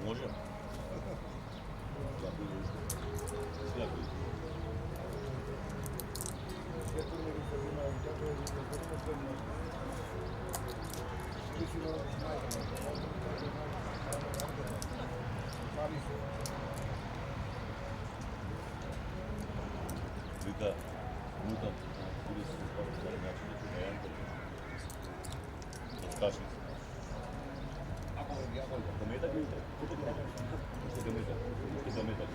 Може. Вика, мутам, или се спомням за начин да чуем разкашни. Заметак ли? Заметак.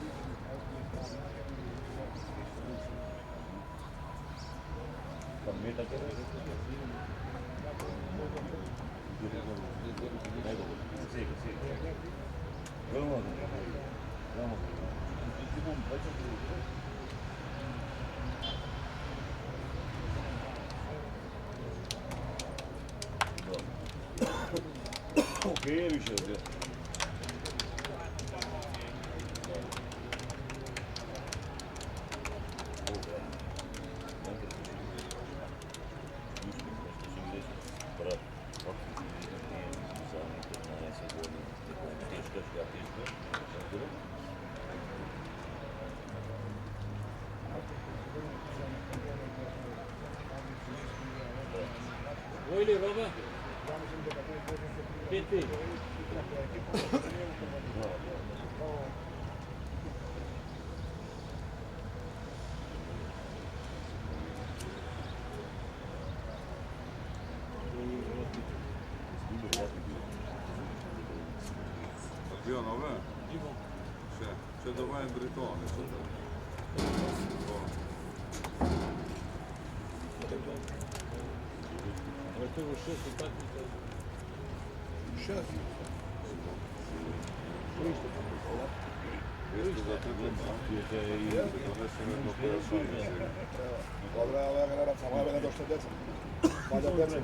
Заметак е. Сега. Рама. Окей, вижте, да. Oi, Roba. PT. Bio nove? C'è dove è il bretone? Готово 6 и так. 6. Questo da tutto Dobra, ova generacija, moja vena došla deca. Valja deca.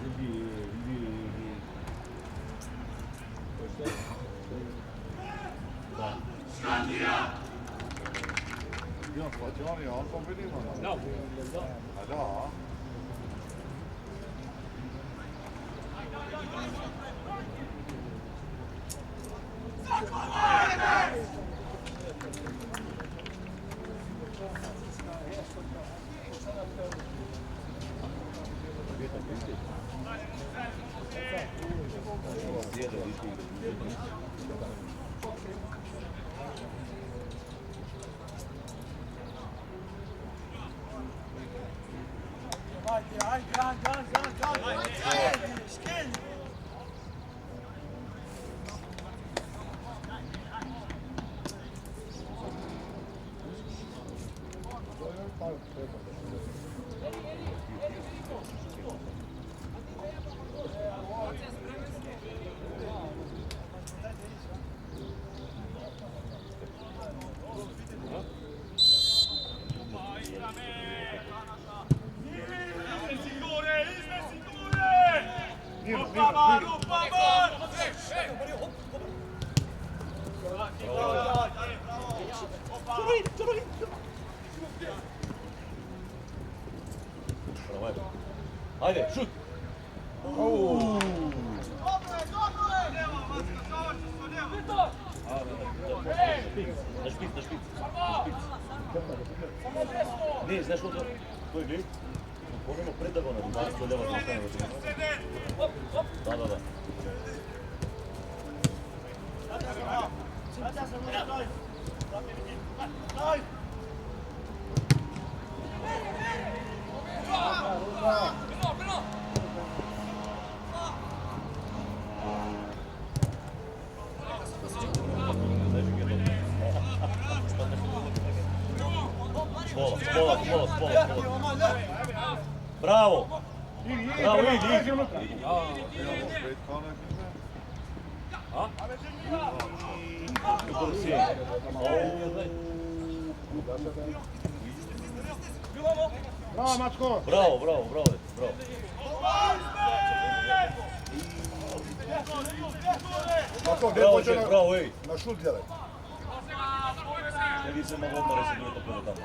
Io Fagioni, non convenivano. No. Ah no? Ajde, šut! Na špic. Ne, znaš ko to? Koji gledaj? Ponovno predago na 20 leva zostane da se Da. Spola. Bravo! Bravo, idi! Bravo, Mačko! Bravo. Bravo, ej! Na šut gledaj. Ne bi se moglo odmah reći da je to prvo tamo.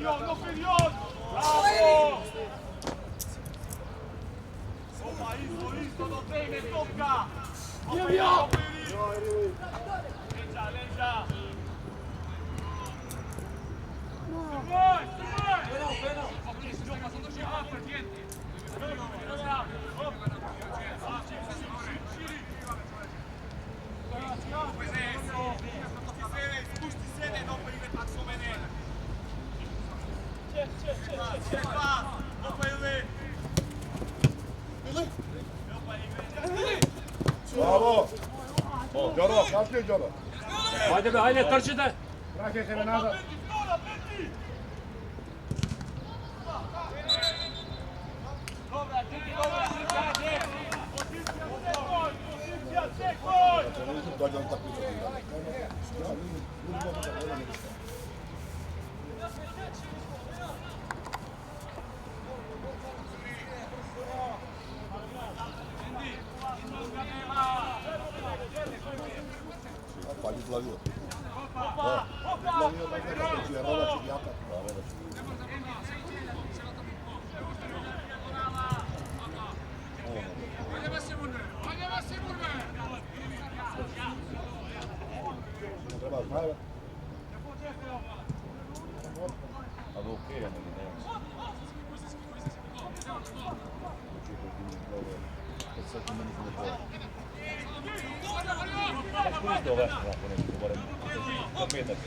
Bravo! Opa, isto, do teme, topka! Leđa! Bravo! Đoro, kasnije Đoro. Ajde be, ajde, trčite! Vraćaj se nazad. Dođe on tako priča. Pali slavio. Slavio tako će rovač i jaka. Treba znaju. Ali okej, ali ne. Sad ti meni se ne boja. Kako isto ovaj ovako nešto govorim? Metak.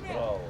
Bravo.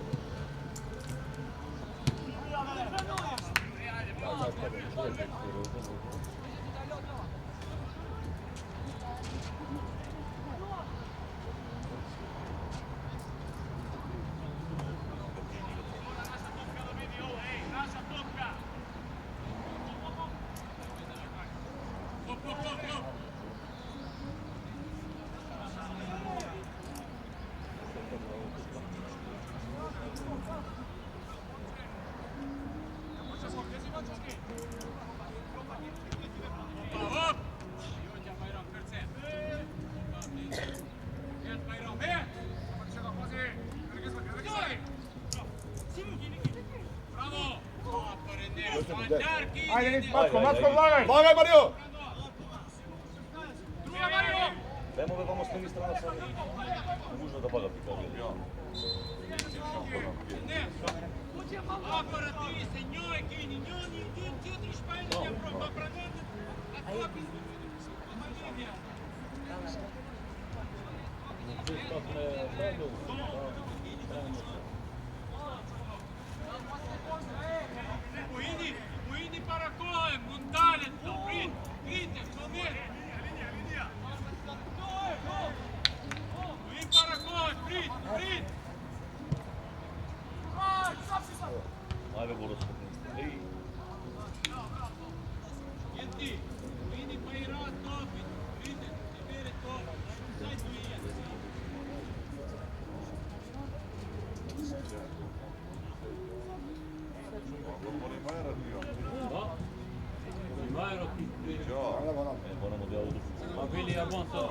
Ajde, Matko, vlagaj! Vlagaj, Mario! Dajmo da vamo s temi strana sad. Možda da baga pika. Muini para Cohen, un talento, Peter, conviene. Muini para Cohen, Brit. Ajde, Boros. Ej. Jenti, Muini pa i rad topi, Peter, ti bere to, daj tu i jeti. Majro ti prije. Moramo da odu. Ma bili ja bon to.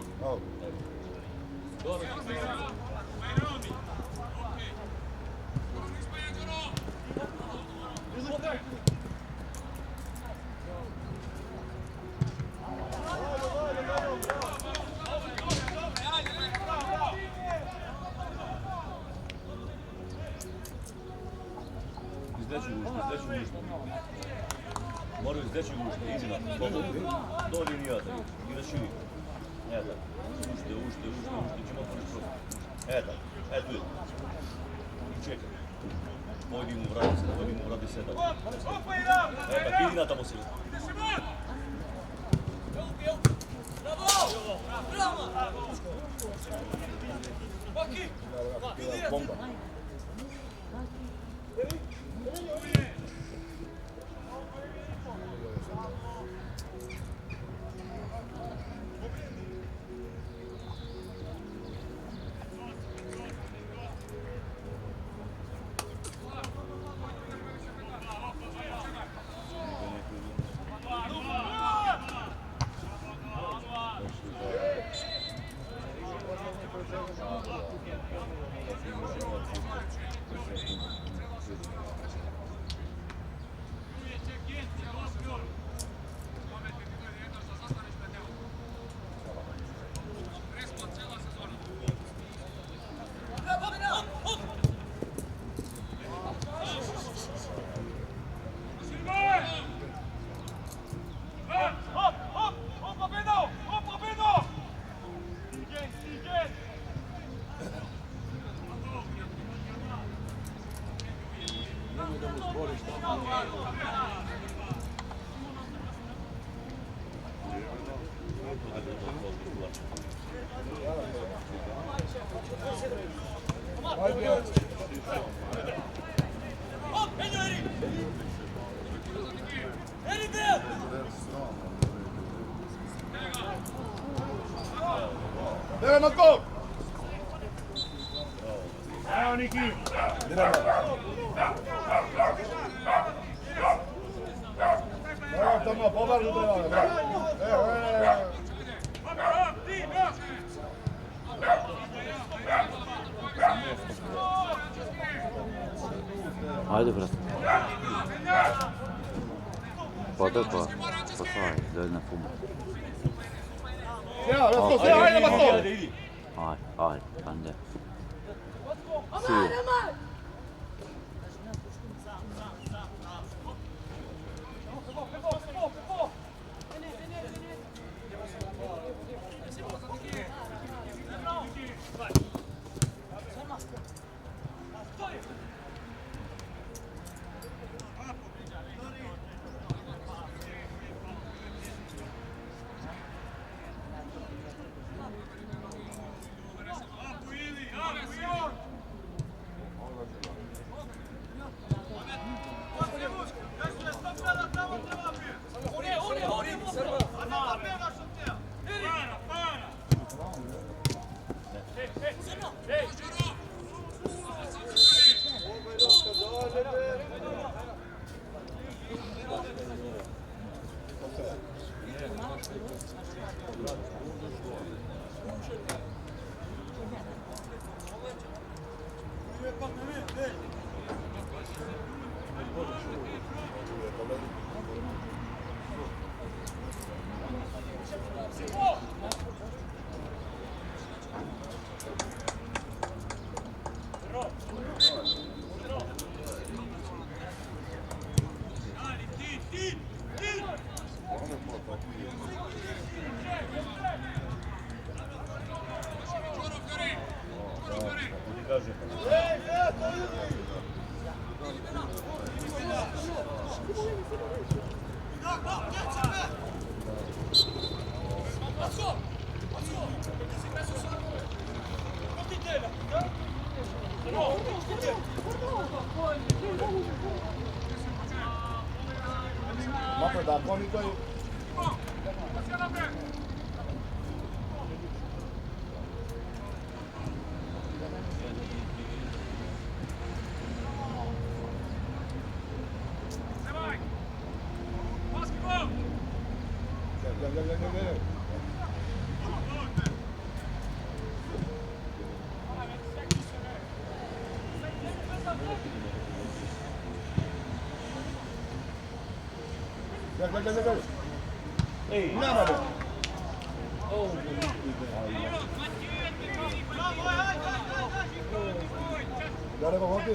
Dobro. Majromi, okej. Ispajađoro! Izdeći ušte. Moraju izdeći ušte, iđi na slobodno. Do linijata i da širi. Eto, ušte, ćemo otvoriti prostor. Eto je. I čekaj. Pojdi mu vrati sedam. Eto, idi na tamo sili. Bomba. Deve Matko! Evo Niki! Evo tamo, pomažu treba, brate. Evo. Ajde, brate. Podako, posao, dođi na fumu. Ja, let's go, ajde Matko! Ajde, kande. Sije. Mapă, dar acolo e doi. Gel. Ei, Nema be. Gare bak hadi.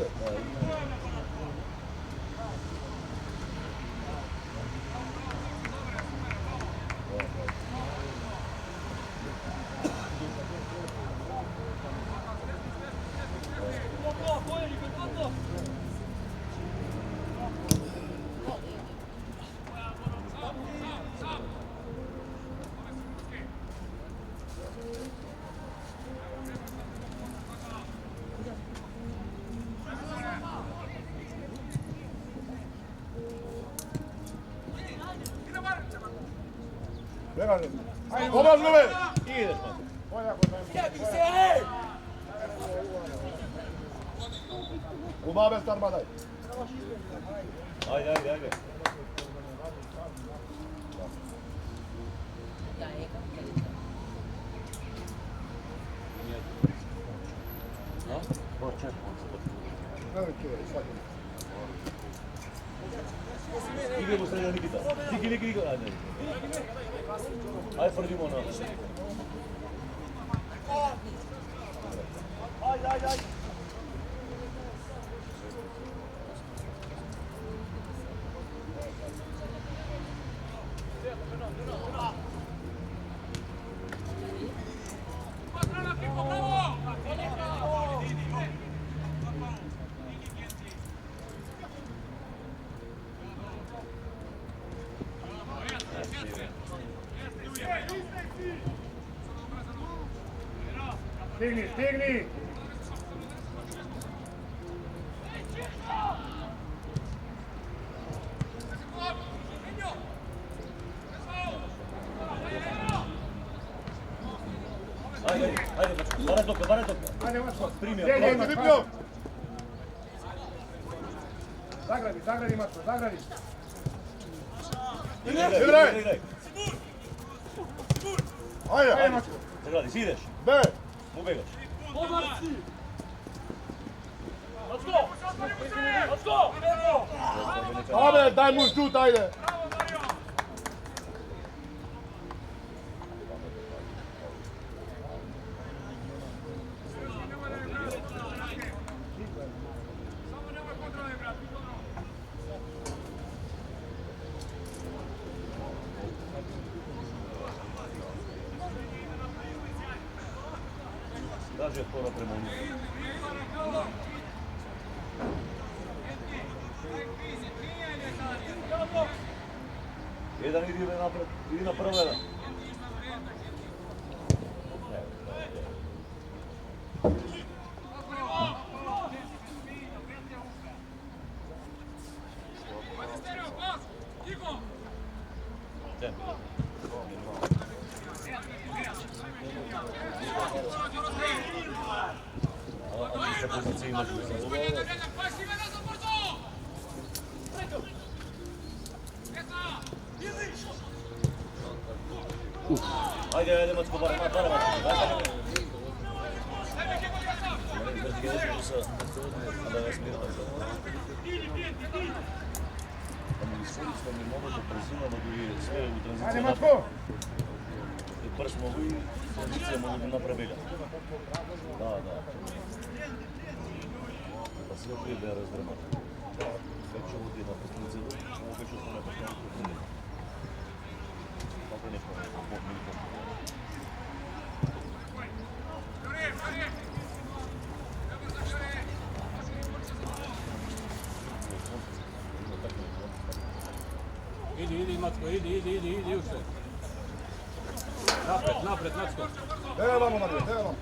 Venga. Vamos, Rubén. ideš, man. Kuma bez tarmadaj. Ajde. Игри го среда Никита. Ники. Ајде првимо на. Ајде. Стигни! Ајде, баре тока. Ајде, Мачко. Прими. Загради, Мачко, загради. Играј. Ајде, Мачко. Загради, си идеш. Бе! Му бегаш. Абе, дај му шут, ајде. Даже отпора према униз. Jedan iди napred, idi na prvo jedan. Ajde, Macko, bare. Ajde, Macko! Прш могу и позиција могу да направиле. Да. Па сега кој да ја раздремат. Веќе оди на позиција, веќе што не постави. Како нешто, Иди, Мацко, иди уште. Напред, Мацко. Ева вамо, Марија, ева вамо.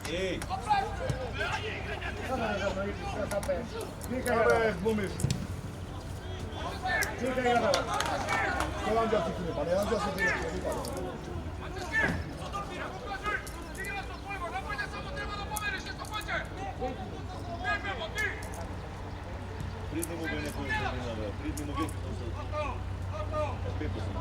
Еј! Абе, глумиш. Чекај ја да. Тоа Анđел си кине, па не Анđел си кине, не вика. Придни му бе некој што бе набрал. Придни му бе. Пепо сум.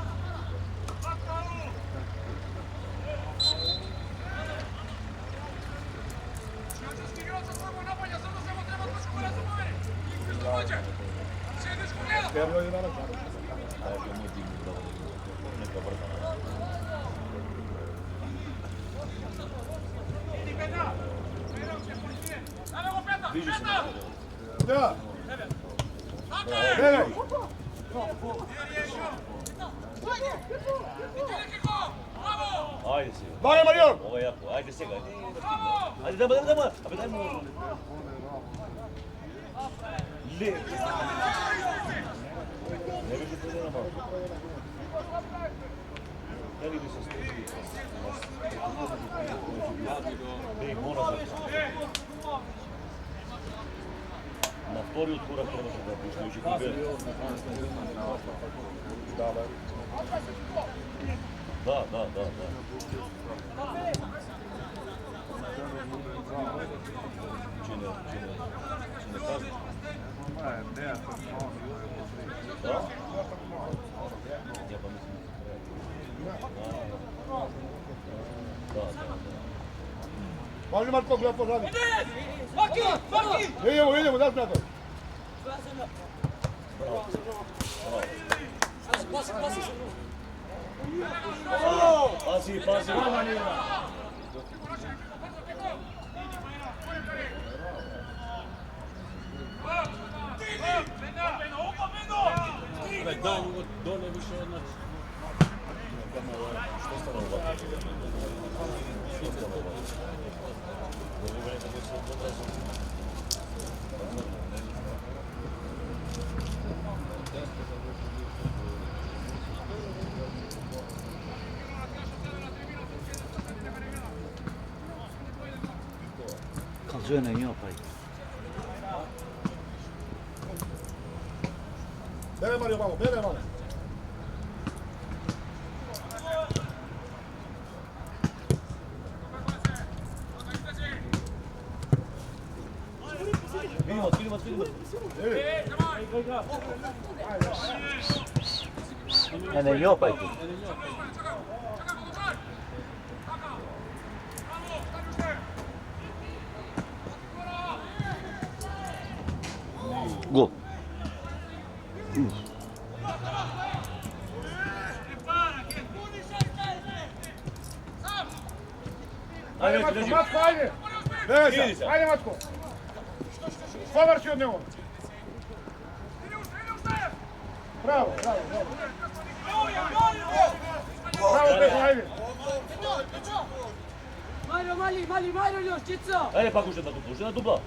Перно и на ръка. Така му дигни браво. Нека врта. Движи се на Да. Бегай. Ајде сега. Баре, Марион. Ова е јако. Ајде сега. Ајде дама. Абе дај му. Ле. Не вижу те на малку. Дали би се стизи? Беј мора да. На вториот корак требаше да пуштиш и победа. Да. Чине казваш? Да? Я па мислам. Да. Važi Marko, gleda pozadi. Maki! Idemo, daš na to. Pasi. Daj mu dole više od Calzone io poi. Bere Mario, vamos, bere Mario. Vidimo. Ne njopaj tu. Gol. Ajde, Matko, ajde! Bere, ajde Matko! Što vrši od njega? Bravo. Bravo, Pepo, ajde! Mario, još, čica! Ajde pak ušte na dupla.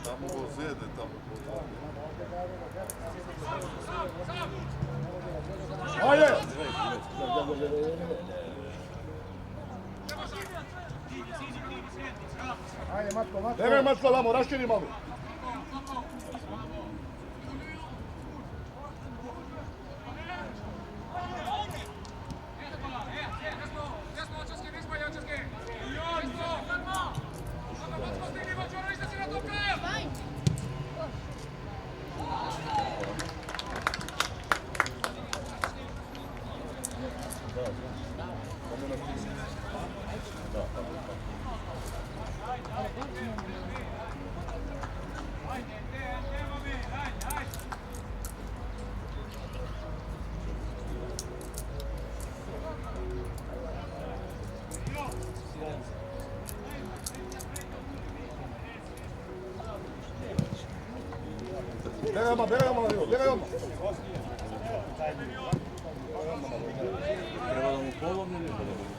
Tamo vozede, tamo Ajde! Ajde Matko. Bere Matko, vamo, raščini malo. Bere odmah. Treba da mu pomogne ili da mu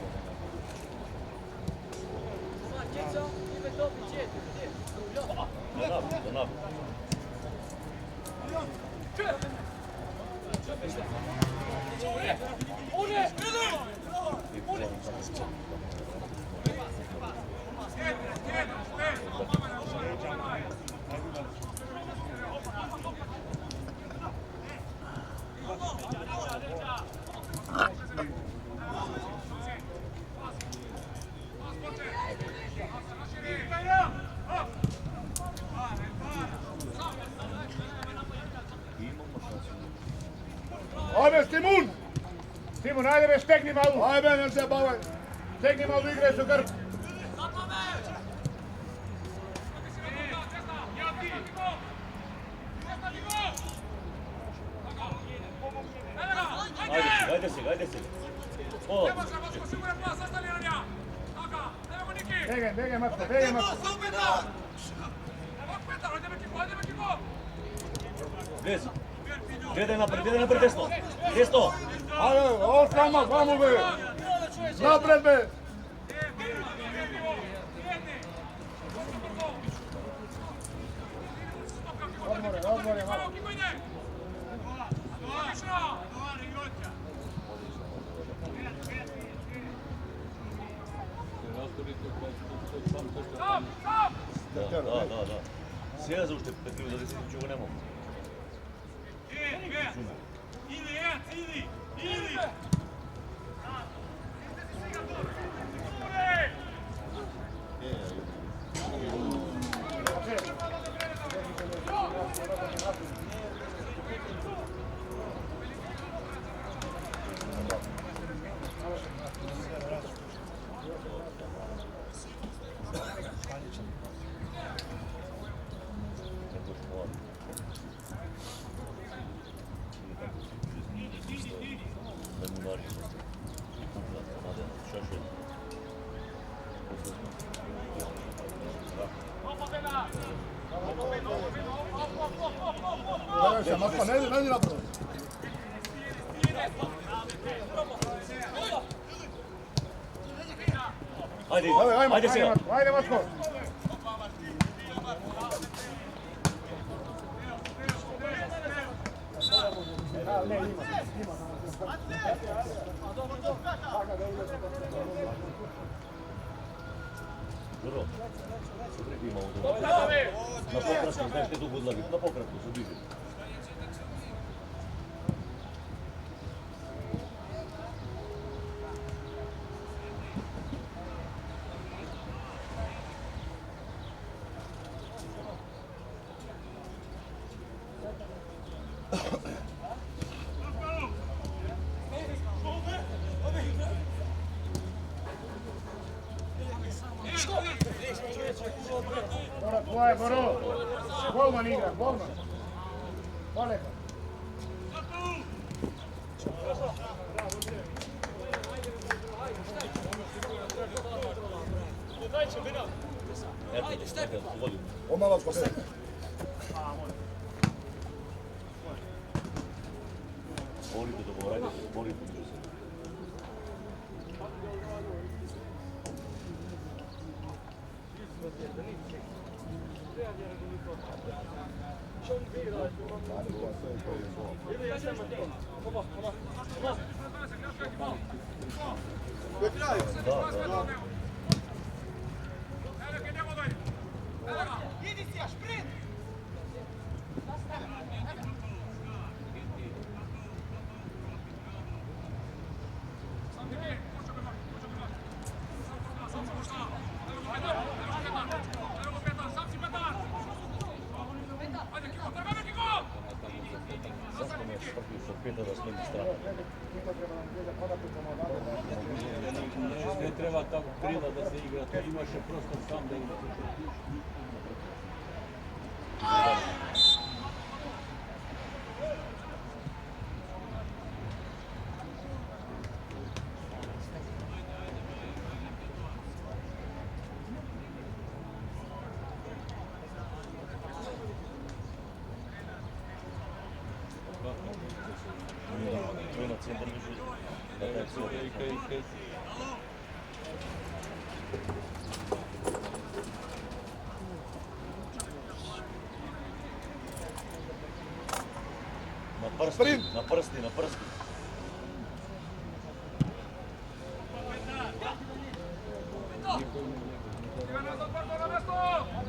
Ajde, Stimun! Стимон, ајде бе, стегни малу. Ајде бе, не се бавај. Стегни малу, играј со грб. Ajde se. O, Бегај, Матко. Вези. Гледај напред, десно. Ајде, осама, ваму бе. Напред бе. Одморе, Матко. Da. Сега зауште Петрив за 10 ничего нема. Или! Матко, не напред. Ајде сега. Ајде, Матко. Здорово. Супреки има удобно. На пократко, знаеш те дуго одлаги. На пократко, се движи. Твоја, Боро. Голман игра, голман. Полека. Ето, води. Омалат по себе. Борите да го радите, борите меѓу себе. Не треба така крила да се игра, тој имаше просто сам да игра. Тој на центар меѓу на прсти.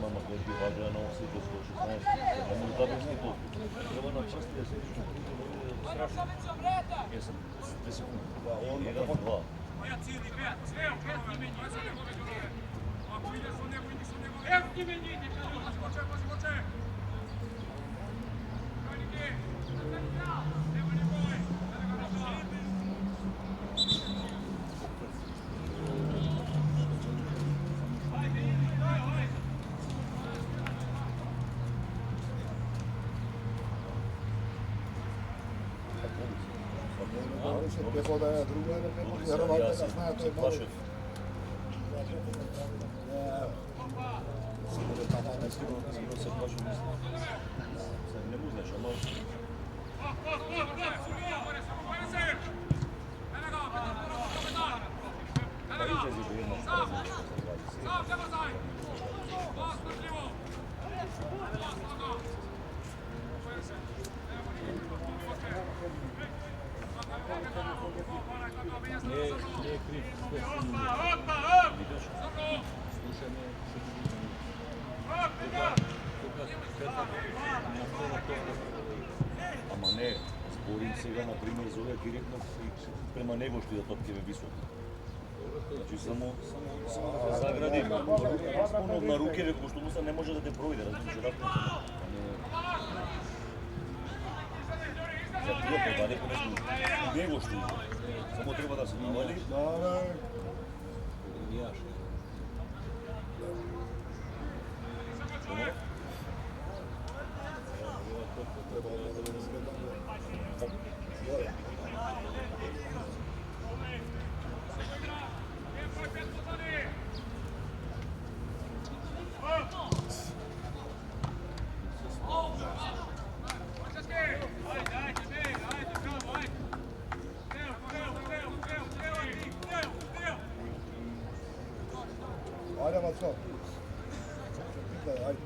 Мама гледа важна на осите 116. Не му да бе толку. Треба на прсти да се страшно. Jesam, 10 sekundi. 1, 2. Пехота е друга, Ја се плашат. Сигурно се плашат. Не му знаеш, ама... Па излези до една страна. Не е крив. Ама не, зборим сега, например, за овој директно према него што и да топкеве високо. Значи само да загради спонов на рукеве, кој што муса не може да те провиде, разбираш, ракната. За тие подаде конечно него што само треба да се навали. Ajde, Matko. Ajde.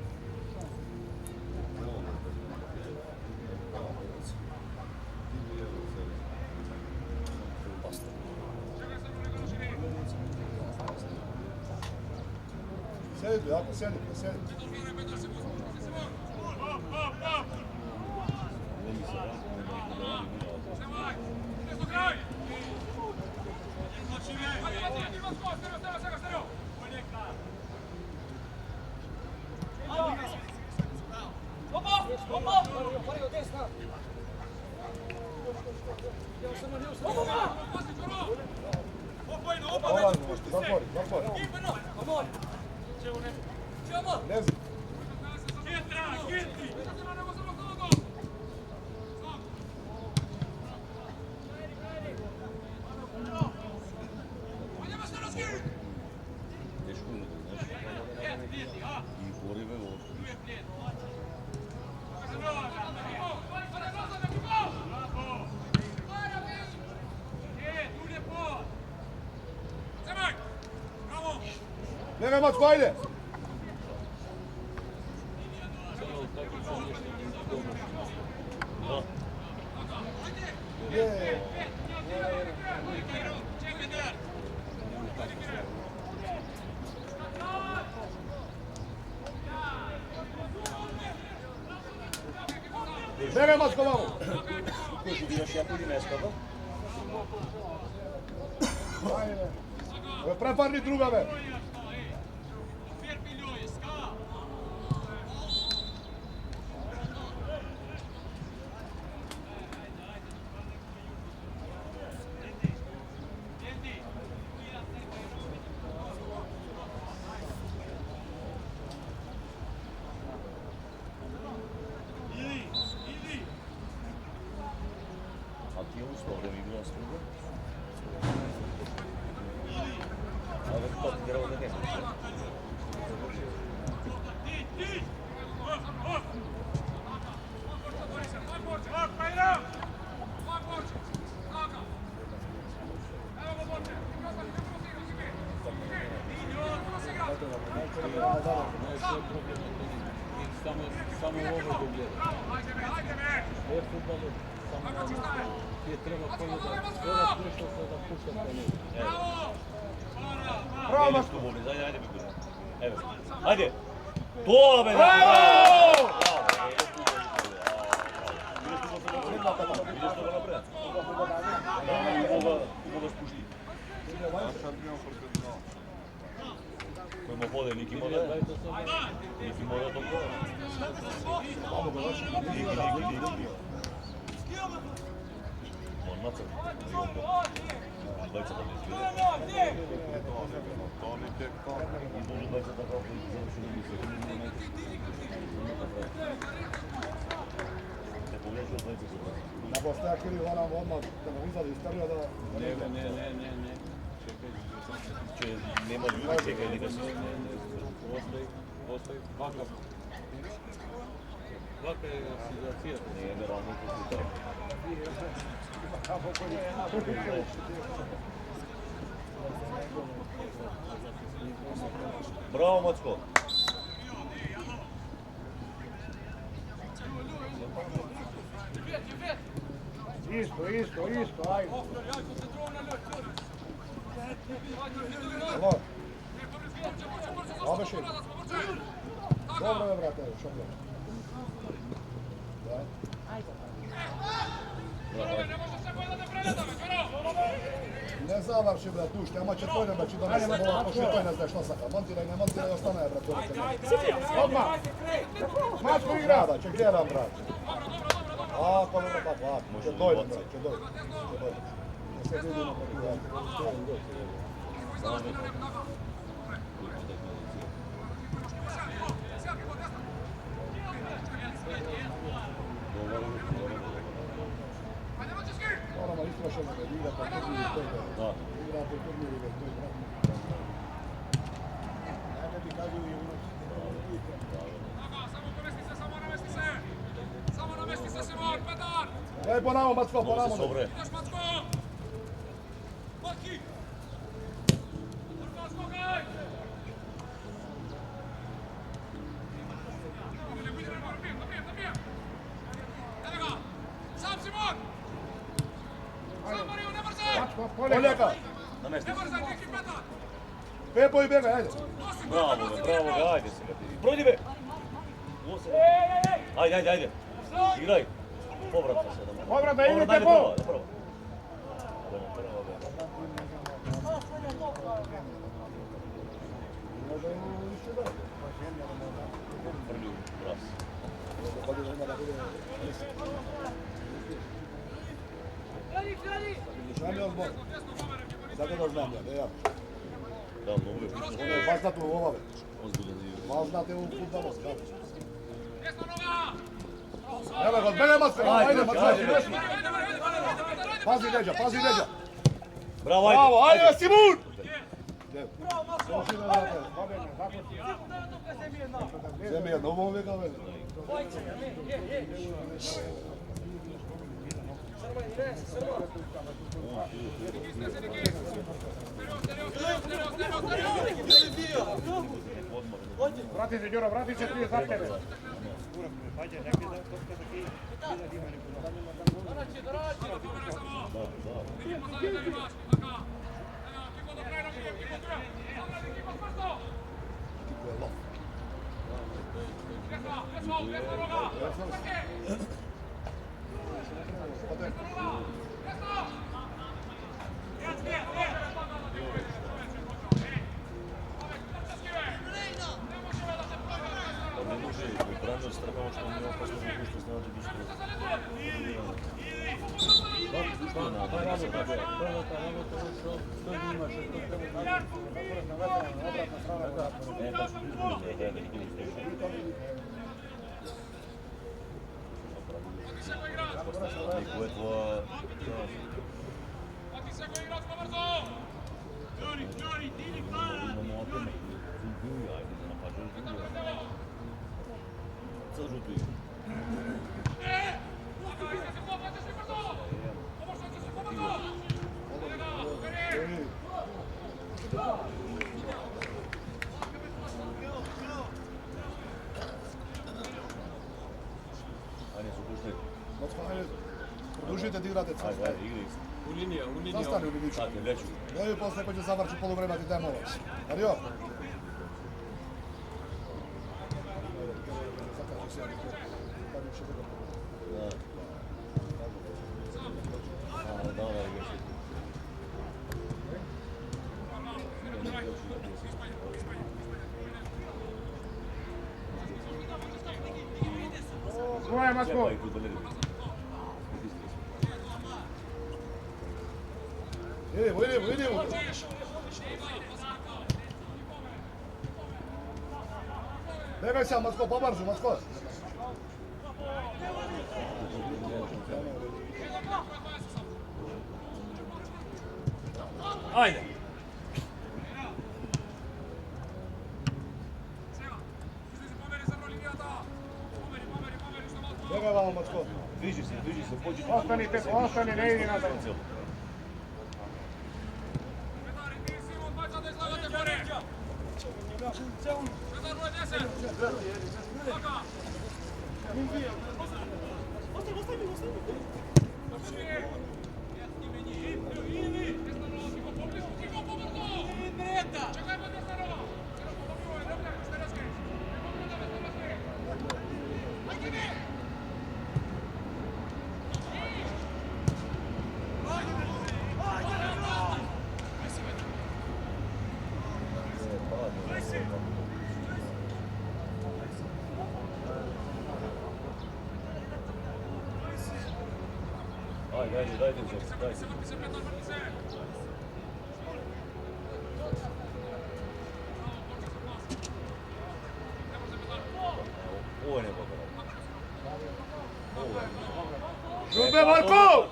Sedi, jako sedi, sedi. Zatvori. Lezi. Тешко е, знаеш. И гориве во... Bjegaj, Matko, ajde! Bjegaj, Matko, vamo! Кој што дираш јако или не скаба? Ajde. Preparni druga, be! А ти усто време игра с друга? Абе, топ играл да не. Само ovo da gleda. Ovo futbalu samo ti treba poveda nešto da pušta po njegu. Bravo, Matko! Ajde, evo. Ajde! To, be! Bravo! Видиш што го направи? Мога спушти. Кој му поде, Ники мода? Ники мода толкова. Ники. Он нацрт. Двајцата без виде. И може двајцата како заврши да ги се. Те Na Bosna Kiril ona odmah da nam izvadi iz perioda da Ne. Čekaj. Че нема људи чекај дека се Постои вака. Вака е ситуацијата. не е рано како Браво, Мацко. Isto, ajde. Alo. Obeši. Dobro je, brate, što je? Ne završi, brat, tušti, ama će tvoj nebači da ne se bola, pošto tvoj ne zna što saka. Montiraj, ne montiraj, ostane, brat, odmah. Mačko igra. Da, će gledam, brat. A, pa dobro, pa, će dojde, brat, će dojde. Da se vidimo kako je. Moramo istrašeno da igra po turniru koji je. Igra po turniru koji je, brat. Ajde ti kazuju i unos. Ej, ponamo, Macko, ponamo. Sobre. Poljaka. Намести. Pepo i bega, ajde. Браво, ајде сега ти. Пројди бе. Ајде. Играј. Поврат се да. Поврат да играте по. Прљу раз. Знаме одбор. Zato da znam ja, da ja. Да, многу е. Ono je važnat u ovome. Озбилен играч. Važnat je u futbolu, skada. Evo ga, bene Macko, ajde Macko. Pazi leđa. Браво, ајде. Bravo, ajde Simun! Zemi je novo uvijek, ali. Vrati se, Đuro, vrati se, prije za tebe. Не може бранер страхава што не опасно да пушти значи бишко. Првата работа е што имаше, што треба да Кој е тоа? Цел жуту игра. Ајде се пушти. Macko, ajde. Produžite da igrate cvrsta. Ајде, играј. У линија. Zastani u liničku. Чакај, лечу. No i posle pa će završi poluvrema ti daje mola. Ario? Да, играј. Svoje, Macko. Чекај, фудбалери. Idemo. Begaj sam, Macko, pobarzu, Macko. Ajde. Bjegaj vamo, Macko. Diži se, pođi. Ostani, ne idi nazad. Ajde, dajte. Ovo je nebo. Žube, Marko!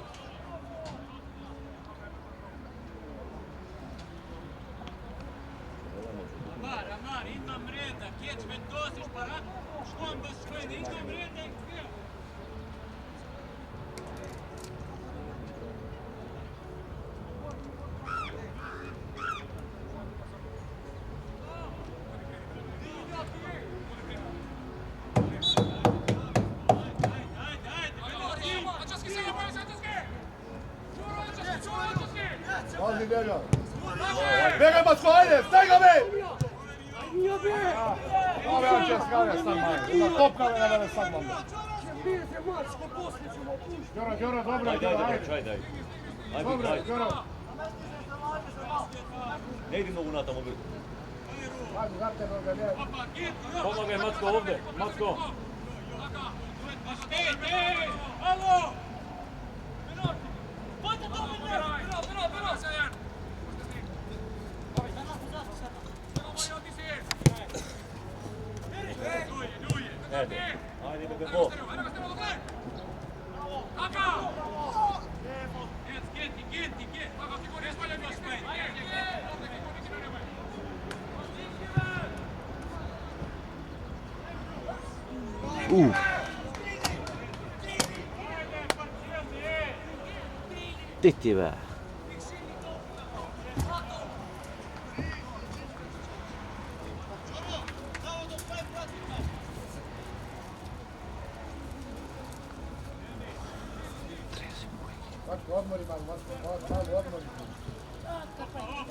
Amar, idam reda, kjeć me dosiš parat, škom bez švede, idam reda i kvija. Pazi, bjegaj. Bjegaj, Macko, ajde, staj ga me! Ove on će skavlja sad manje. Ima topka me ne sad manje. Đoro, dobro, Ajde. Dobro, Đoro. Ne idi nogu na tamo. Ajde, zate noga, ne. Pomagaj Macko ovde. Macko. Alo! Ajde, bebo. Ti be. Macko, odmori malo, Macko, malo odmori.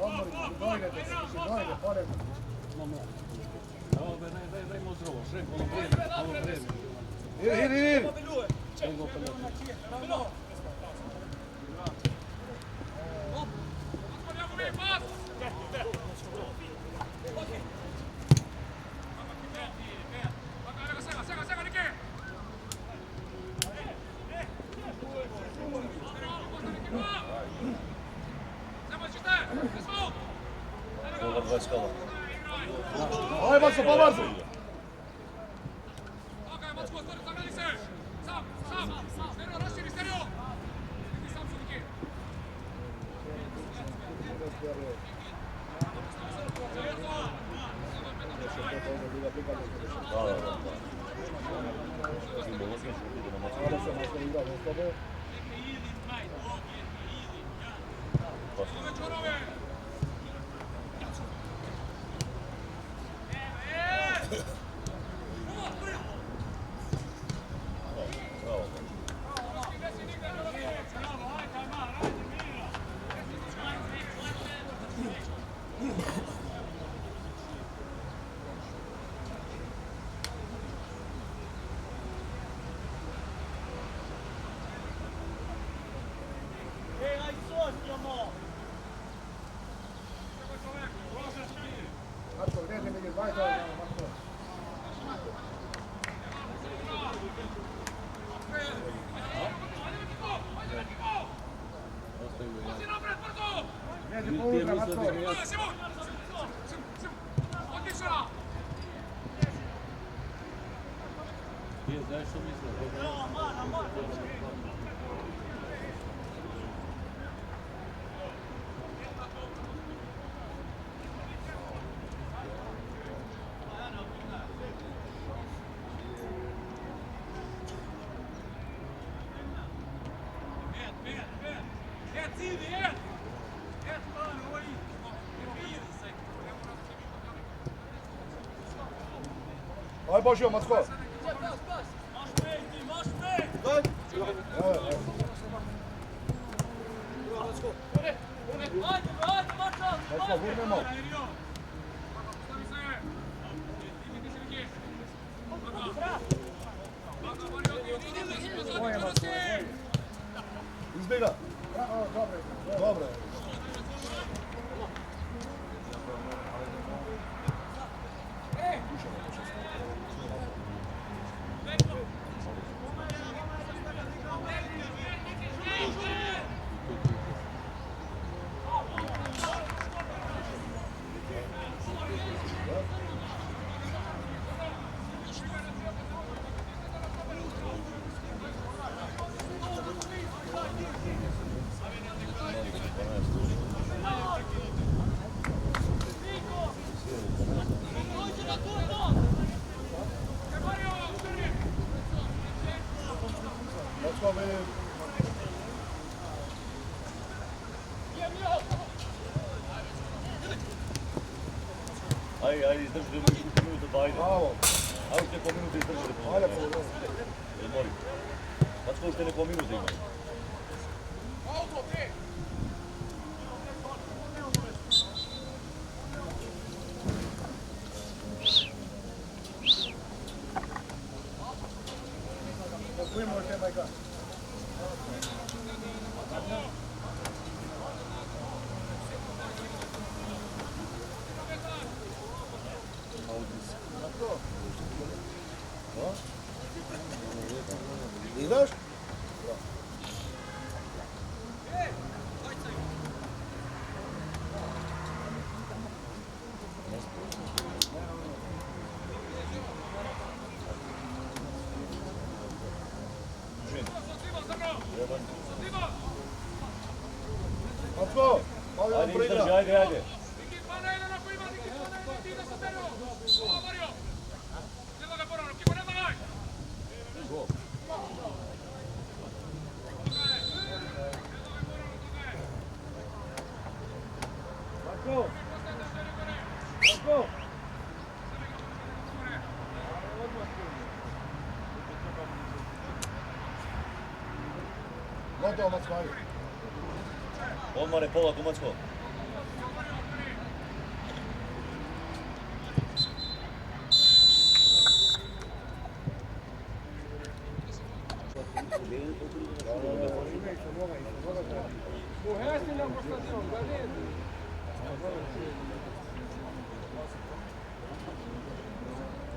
Odmori, dojde, poredno. Dajmo zdravo, šrek, ono vreme. Idi. Noga 20 kala. Aj, Macko, pomarzu. Macko, gdje mi je 20 Macko? Gdje povuka, Macko? Знаеш што мислам? Aj Božio, Macko. Macko, gurnemo. Izbjega. Dobre. Macko, vidi. Ajde, izdrži do minuta, pa ajde. Bravo. Ajde, ušte po minuta izdrži. Ajde, po. Mori. Macko, ušte neko minuta ima. Pojmo još jedna igra. Ideš? Macko, malo Ajde, nam izdrži, prigra. ajde. Macko. Macko. Gotovo, Macko, ajde. Odmare, polako, Macko.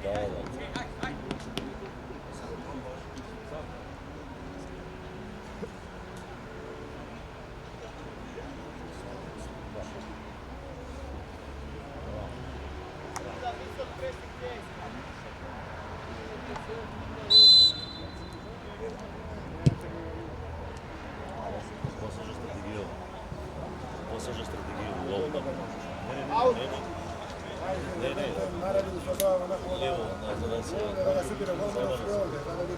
Da, da. Posjeća strategiju u ovom. Ne. Naredili smo to onako da... Evo, da se... Da ga sipira gol, da se ovdje, da ga vidi.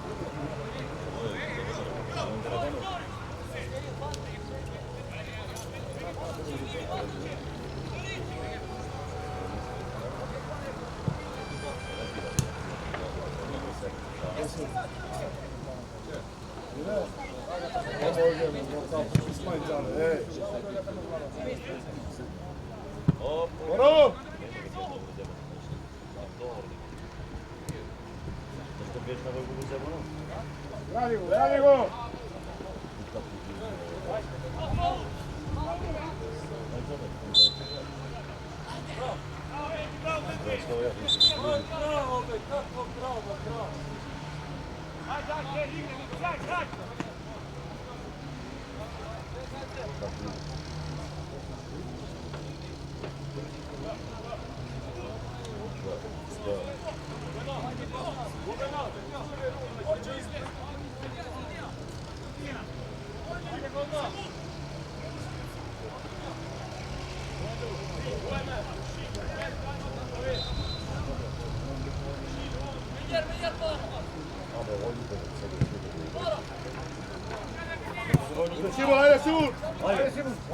Bravo! Gradi go!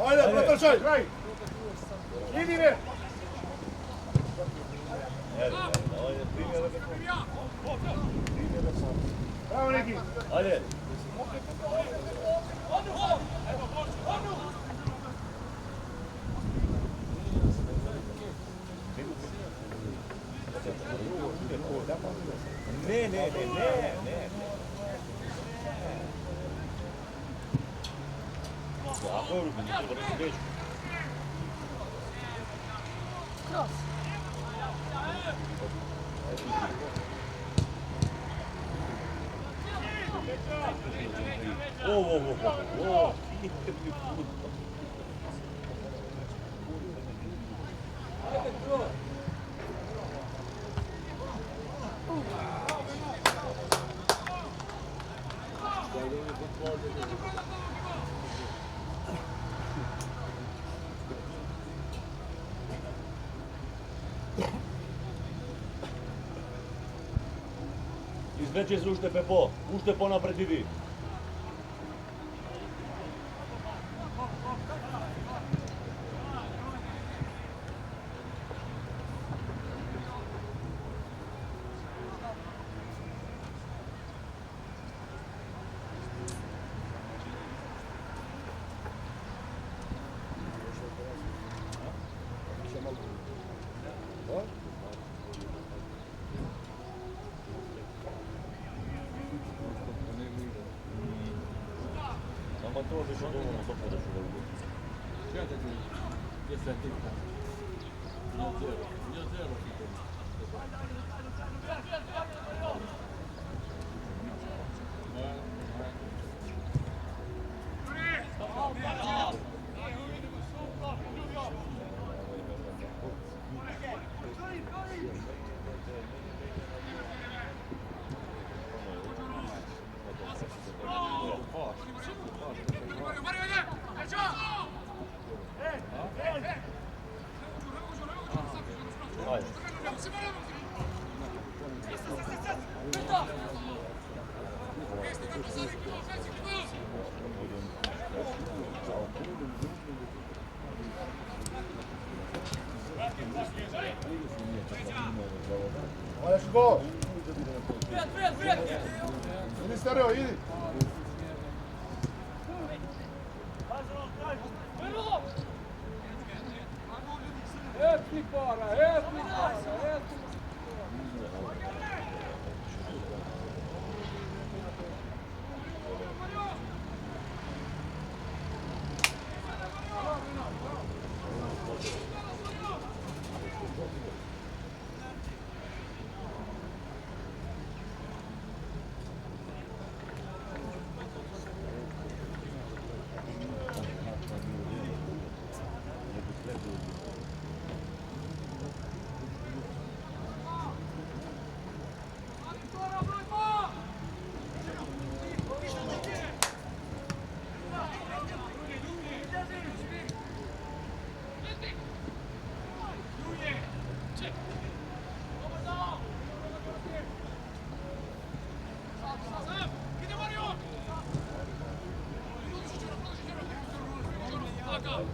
Ajde, pretrčaj! Kraj. Idi ve. Ajde, primjer. Bravo neki. Ajde. Ne. Ako je ruku, ne treba da se dečku. О. Извлече се уште Пепо, уште понапред иди. Ама тоа беше доволно со подош во луѓе. Чекајте, ќе се типка. Не зеро. Ajde, Ško! Idi, Stereo, idi! Etni para.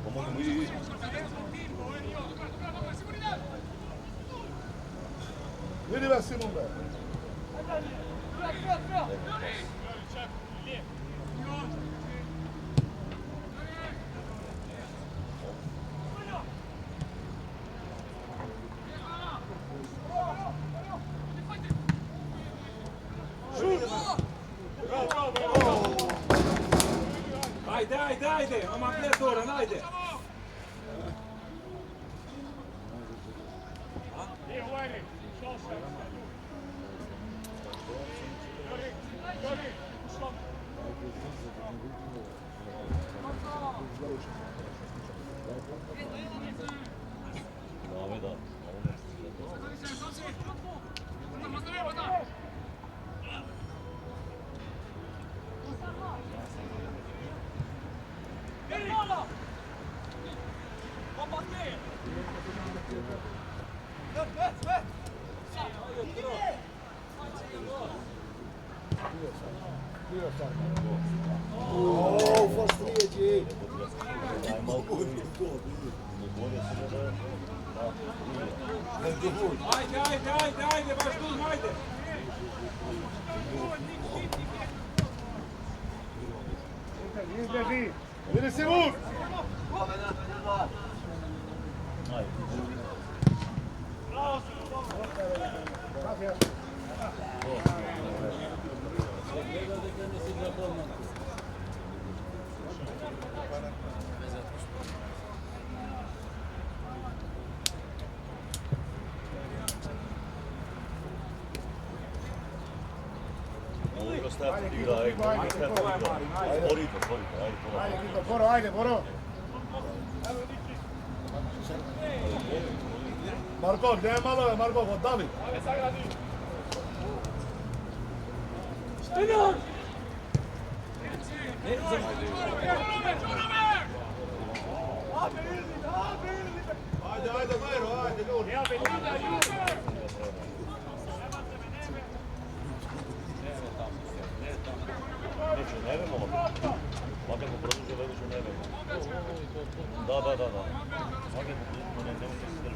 Помогни му, иди. Idi be Simon be! Ajde, oma Zoran, ajde. Oh, frustrerend. Ай малку. Дозволio se da... Ajde, baš tu, ajde. Izbeži, vidi se vuk. Ajde. Gleda дека не си запомнат. Mogu ga staviti igra, ajde, mogu ga staviti igra. Borite, ajde, pola. Ajde, Kito, Boro, ajde, Boro. Marko, gdje je malo, Marko, oddavi. Ajde, Majro, ajde, ljudi. Neće, ne vemo ovako. Ovako ako produže, veće ne vemo. Da. Ovako ako produže, ne može se drži.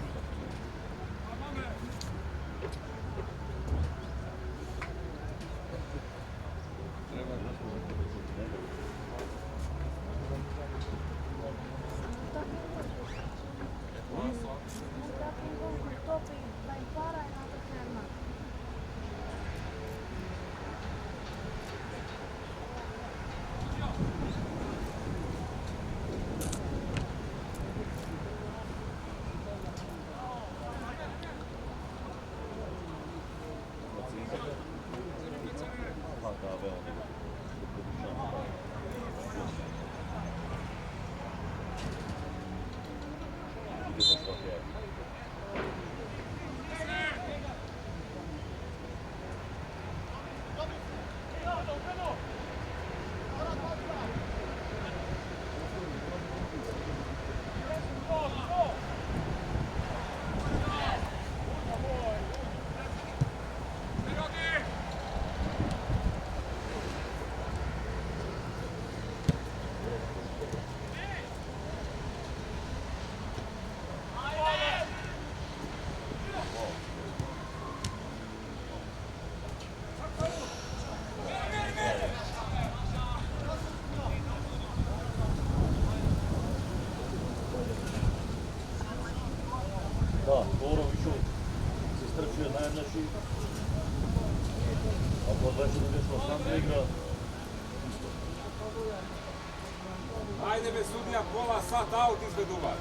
Da, Toroviću se strčio najjednači. Ako odveće da nešto sam da igra. Ajde, be sudija, pola sat aut izveduvaš.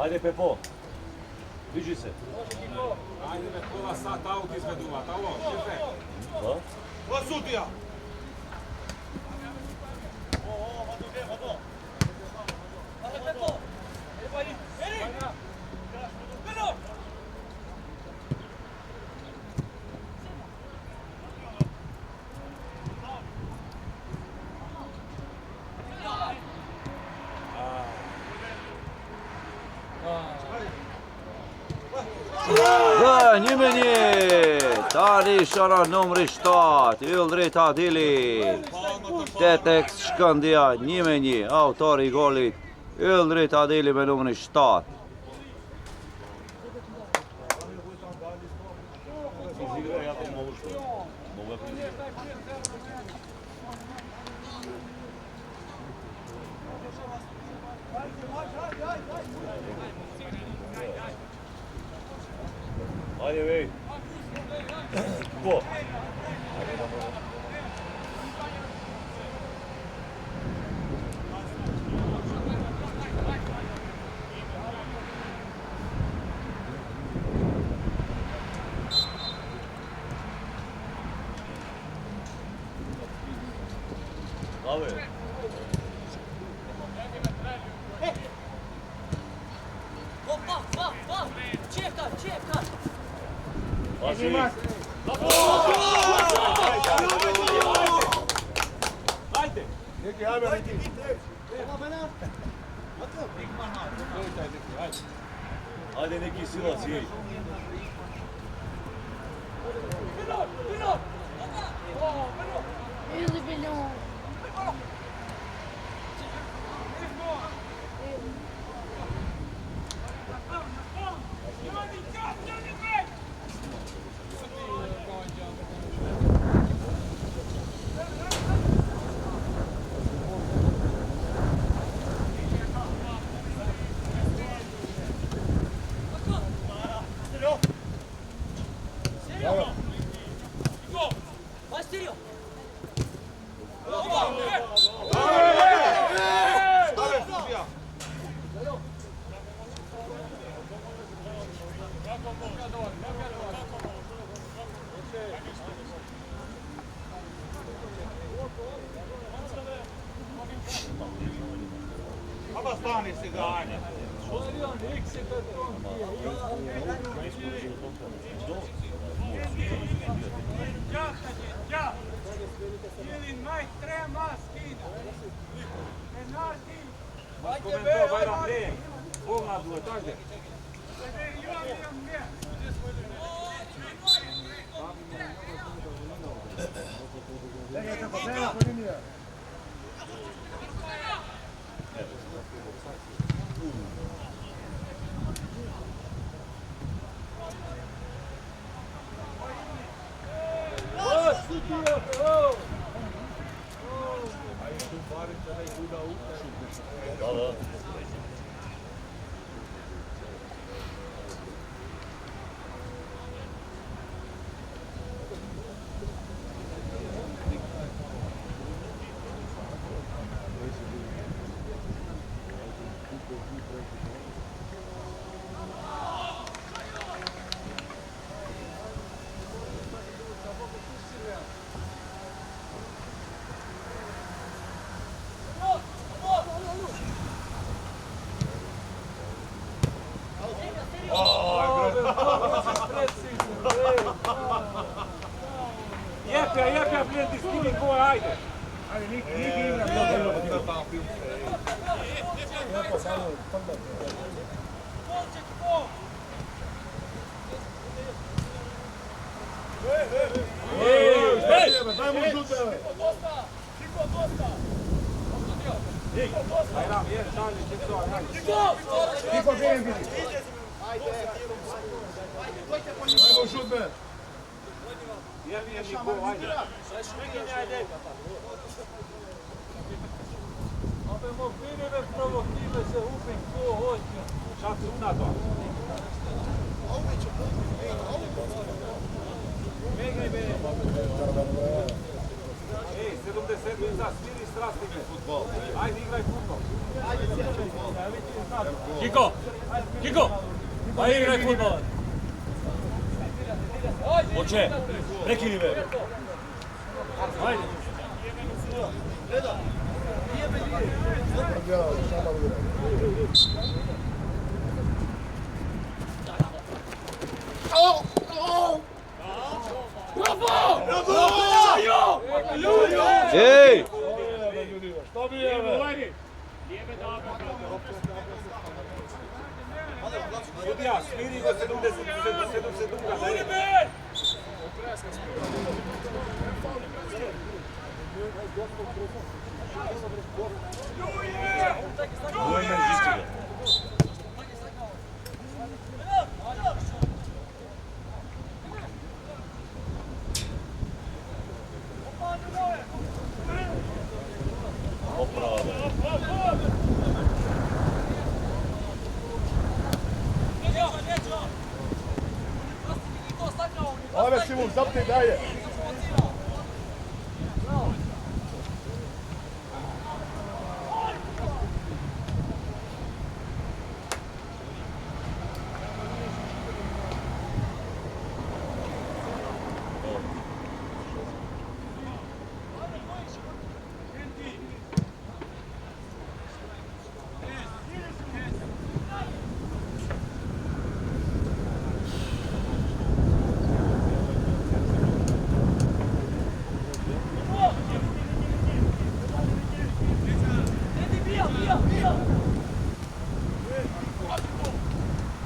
Ajde, Pepo, viđi se. Ajde, be pola sat aut izveduvat, alo, šefe. Da? Ko sudija? Da, nimeni! Tani shara numri 7, Yıldırım Adili. Tetex Shkëndija, nimeni, autori i golit. Yıldırım Adili me numri 7. Izigra jako mogu što. Mogu ako izigra. Ajde, vej. Ko? Ave. Čeka! Pazi. Ajde! Neki, ajme, neki. Ajde neki silac, jej. Ili biljon. Aba stani se ganja. Ili naj trema skida. Penalti. Čekajte, pa ne, po linija. Da. Jepja, bledi, skini tvoj, ajde. Ajde, Niki igra. Lijepo, samo pogledaj. Daj mu žute. Niko bijem bili. Daj mu žute. Abbiamo finire provocative se upin ko hoće. Čak su na to. Ej, 70 za, sviri strastike. Ajde, igraj futbol. Kiko! Pa igraj futbol. Oče, prekini me. Ajde. Ej! Što bi je? Sudija, smiri go 77 sekunda. Vojna izistiva. Opravo. Ajde Simon, zapni dalje.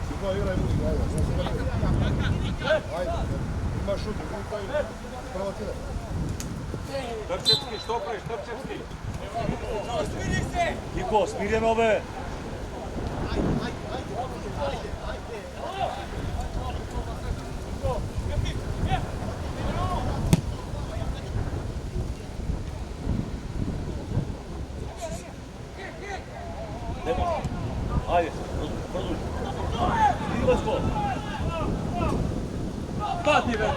Simon, igraj muziku, ajde. Ajde, imaš šut, provociraj. Trčevski, što praviš, Trčevski? Niko, smirjeno be! Nemo, ajde, produži. Idi Vasko! Pati be!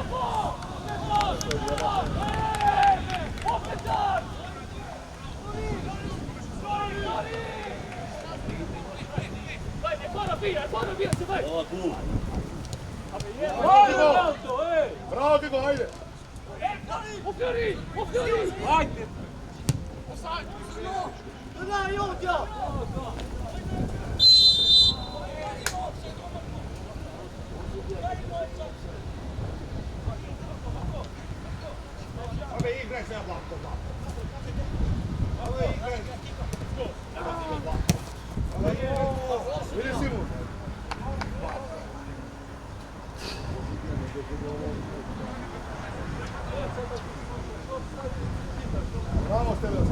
Ova tu! Bravo Digo, ajde. Ajde! Ove igraj se ovako, Ove igraj. Vidi Simon. Bravo Stevan.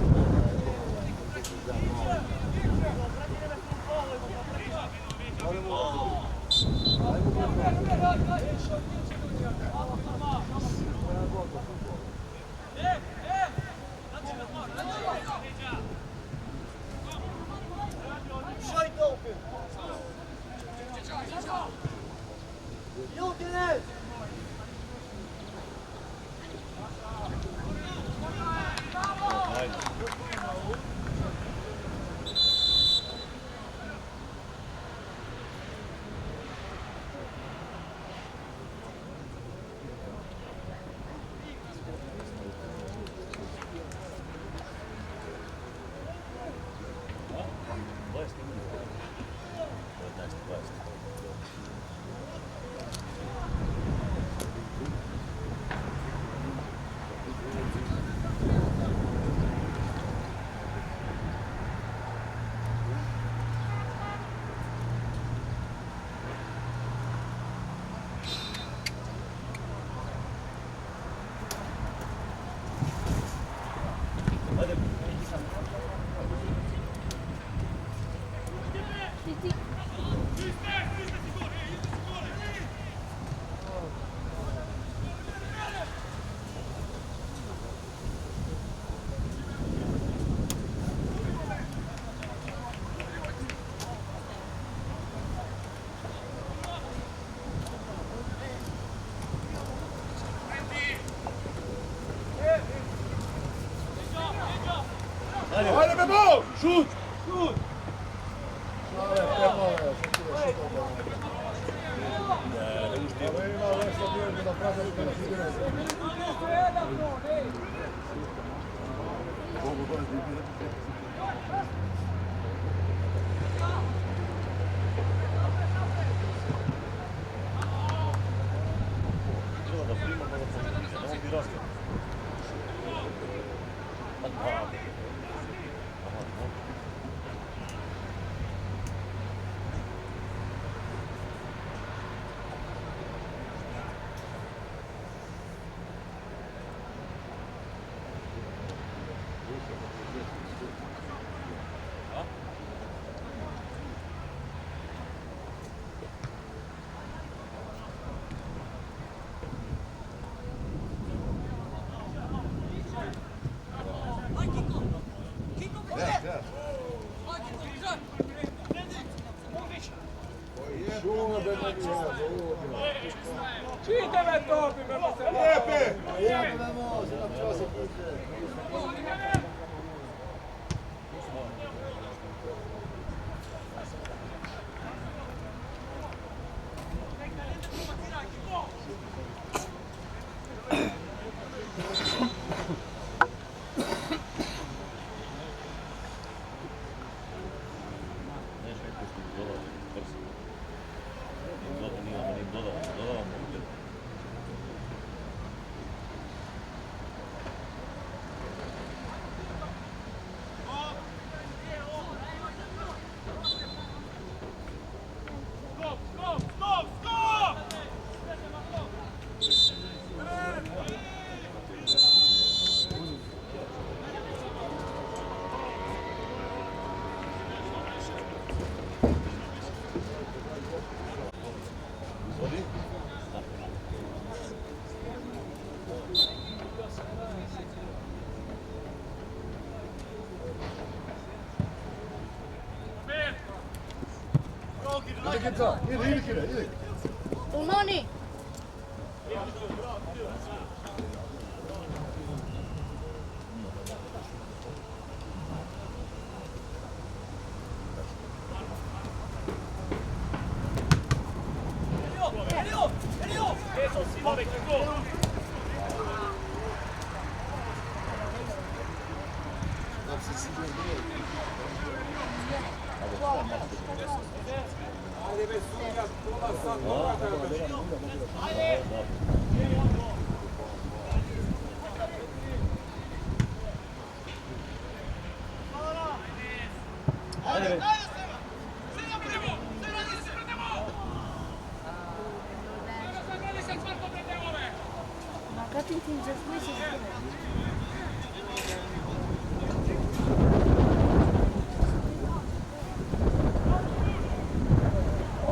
Ajde Bebo! Šut! Šut! Šale, Bebo, Ovo ima nešto bilo da pražali kada si bilo. Da prima da pomoći, da on bi rastao. Čite me topi, me pa se Lijepi! Idi. Unoni! Ajde već suđa, pola sata. Cutting things just misses.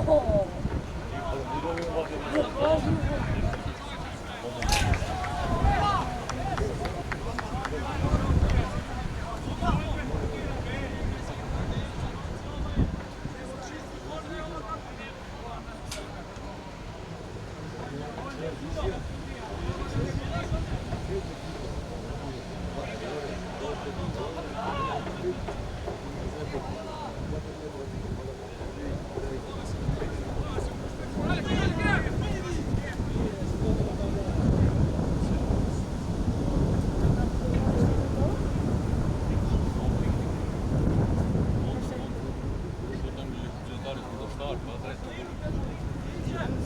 Oh.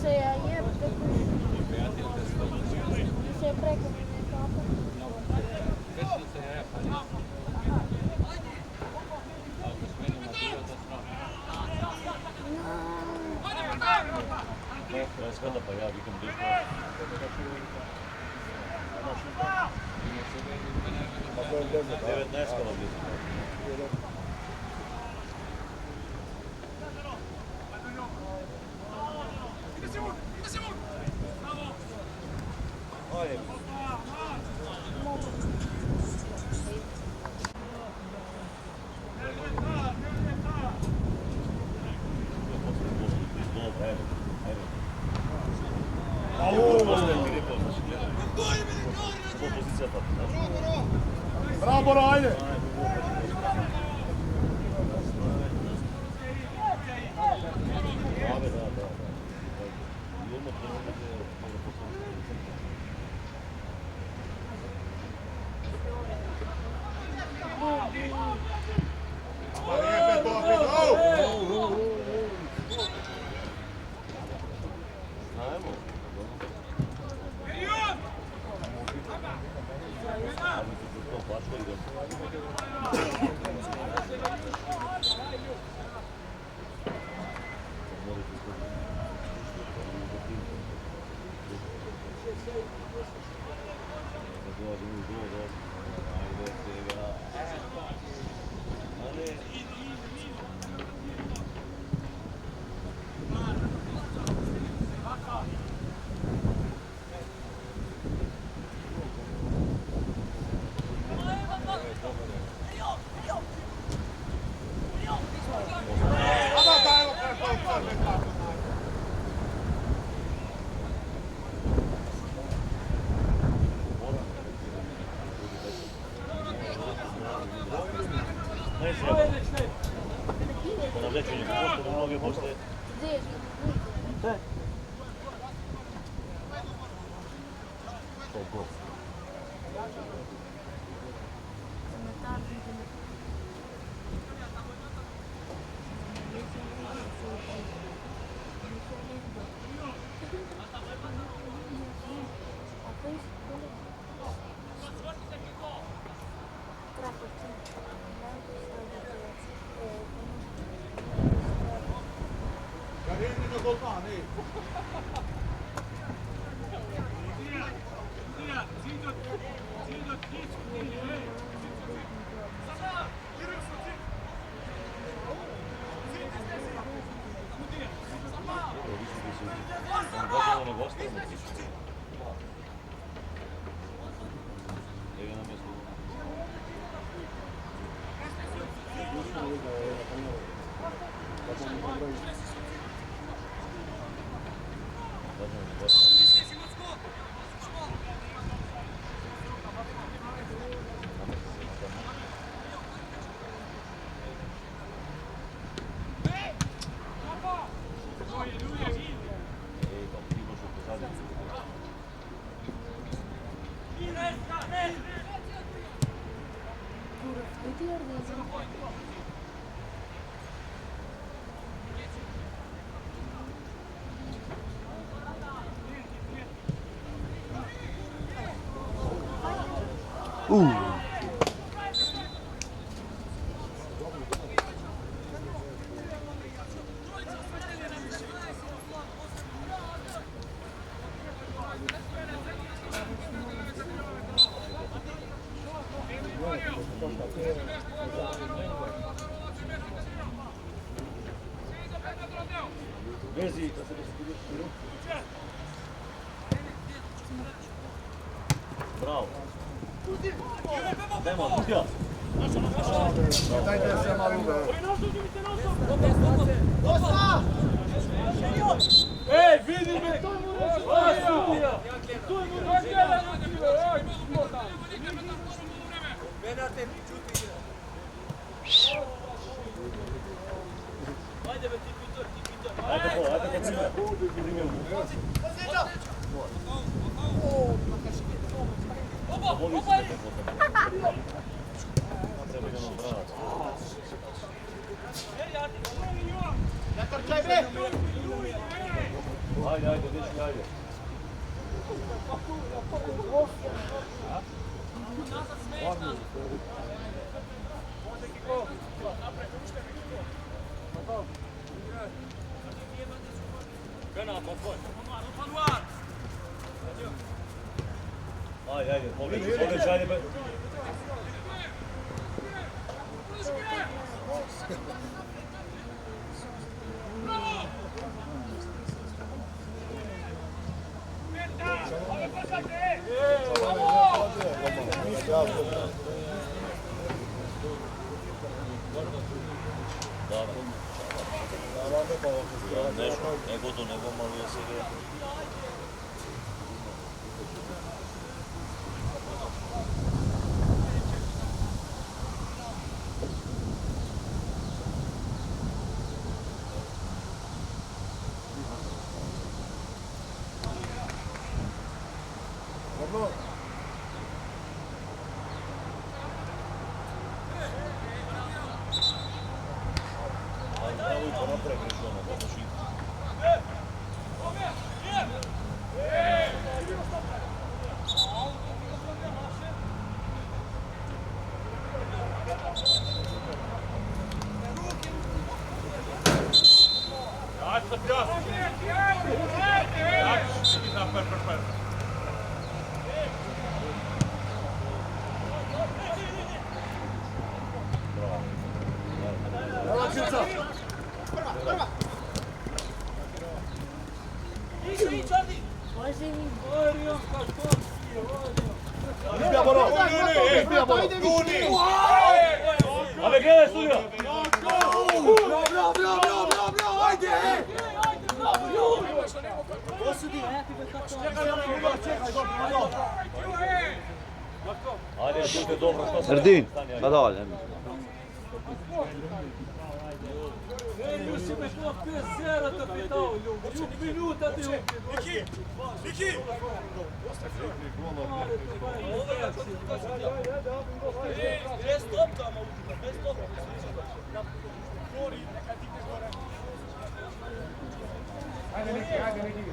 Se ja jebe, se preko mene papa. Skada pa ja vikam desno. Pa to je blizu, da. 19 skala blizu. Ajde. Bravo, Boro, ajde! Lijepe, Topi, go! Vezi, da se despediš. Bravo. Dajmo, Kutija. Dajte se malo ube. Ej, vidi me, to mu reći, to mu reći, oj, smota. Menate, čuti. Ajde be, ti pitor. Ajde po primjeru. Voli se te potom. Treba idemo brati. Ajde, dečki, ajde. Ajde, pogledaj, ajde. Nego malo je se Ave, gledaj, Sulja! Bravo, ajde! Ajde, tu te dobro, što se... Erdin, pa dalje. Ljus ime to 5-0 da pitao, Ljub minuta ti Viki! Viki! Bez stop tamo, bez stop. Ajde neki.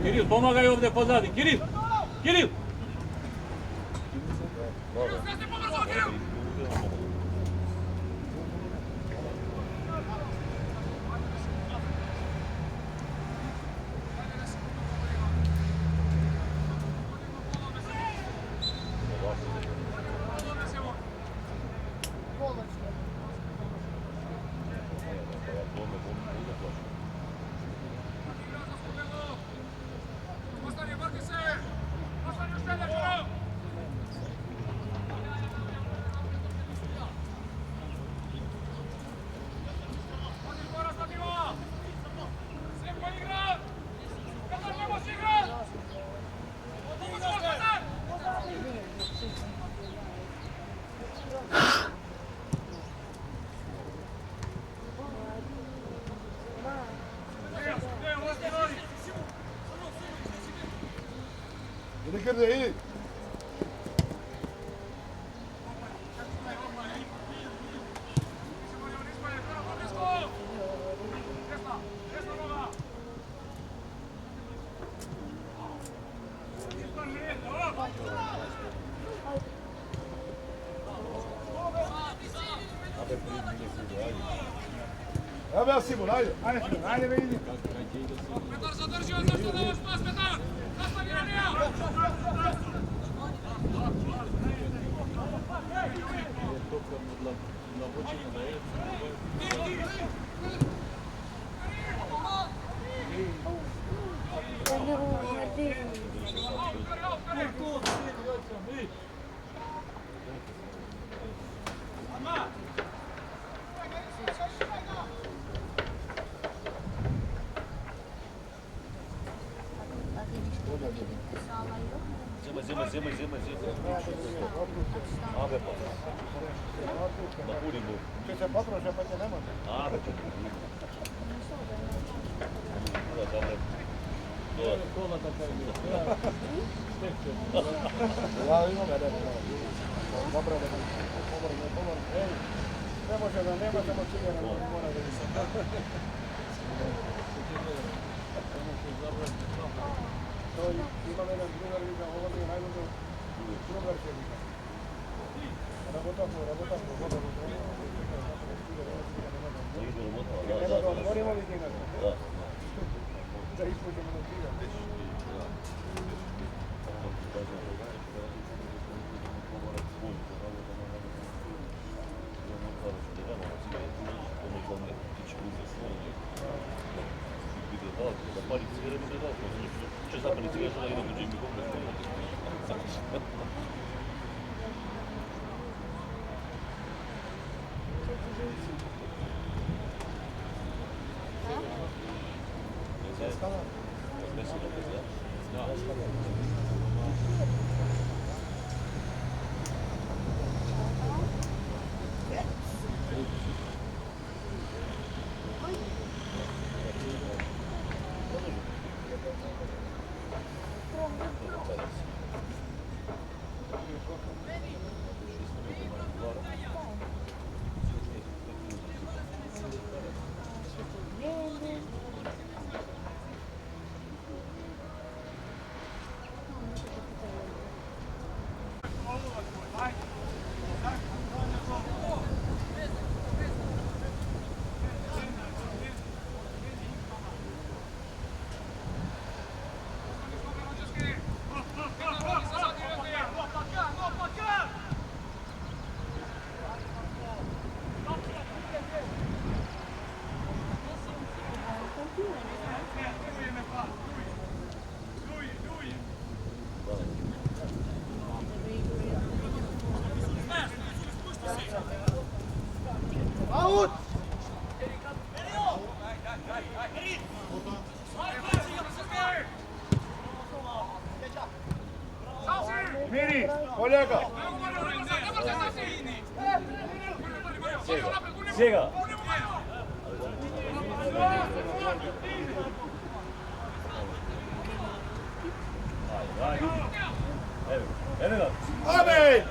Kiril, pomagaj ovdje pozadi, Kiril! Kiril! Idi. Evo Simon, ajde vidi. Petar, zadrži, ostaje spas, Petar! Nastavi ranija! Zima. Ave pa. Da budimo. Če se potroše, pa te nema. Ave pa. Kola taka je bila. Ja imam dobro da pomor. Ne može da nema, samo cigara mora da bi se. To ima jedan drugar liga, ovdje najbolji drugar će liga. Работamo. Nema da otvorimo li dinara. Da ispućemo na cigar. Колега! Сега! Еве го. Амин!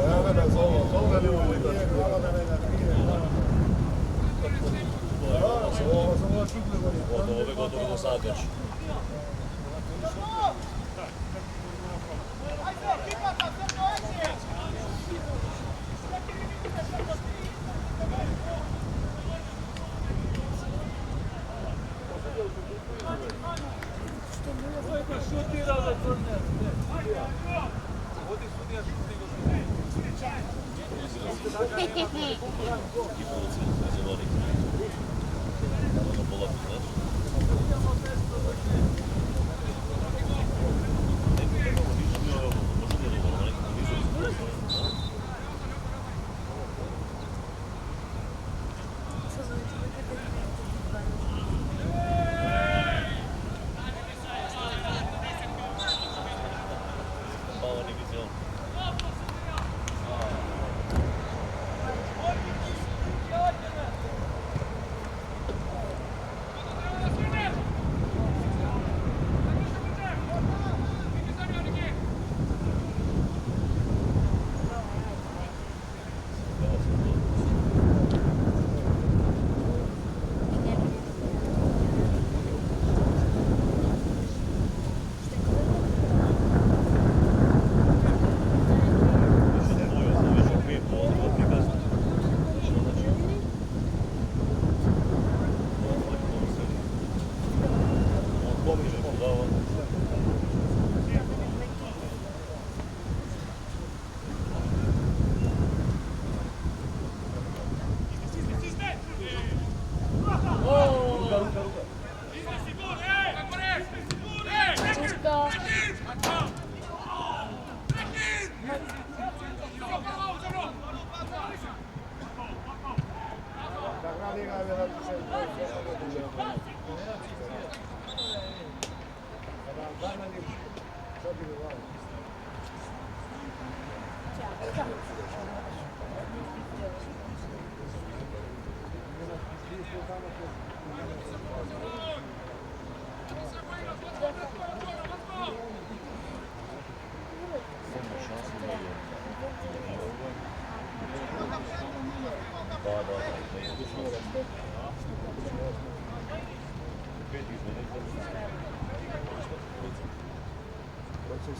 Еве бе, зова ли му да ти глава да ме напие. Готово до сад вече. Шутира за турнир. Води судија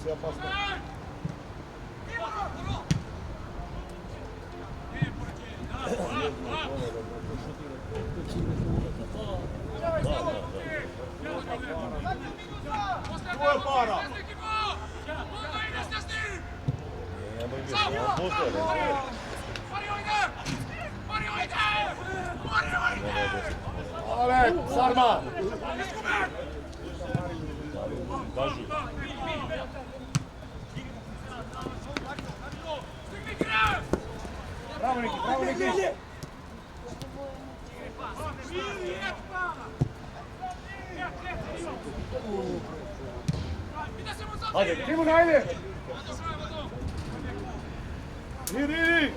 Все опасно. Твоя пара! Alek, Sarma! Кажи. Браво, Ники, браво, Ники! Хайде, Тимон, хайде! Иди!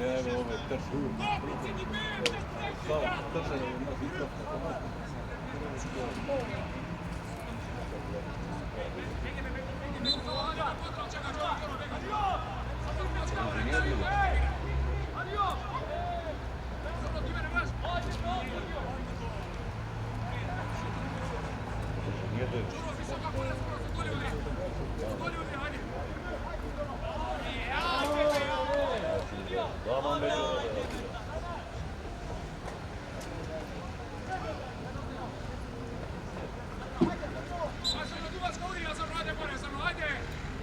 Evo ove trče. Slava, trče je na bitno.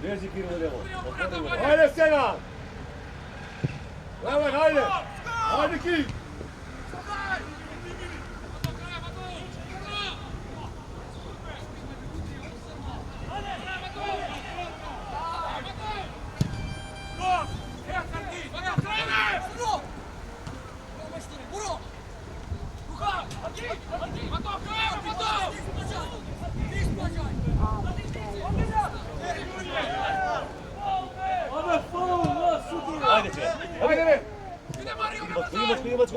Vezi Kirilo ljevo. Otvori mu. Ajde Senad! Levan, ajde! Ajde King! Ajde će. Ajde ne! Idi Backo.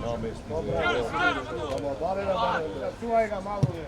Namesti. Dobro, bare na bare. Čuvaj ga malo je.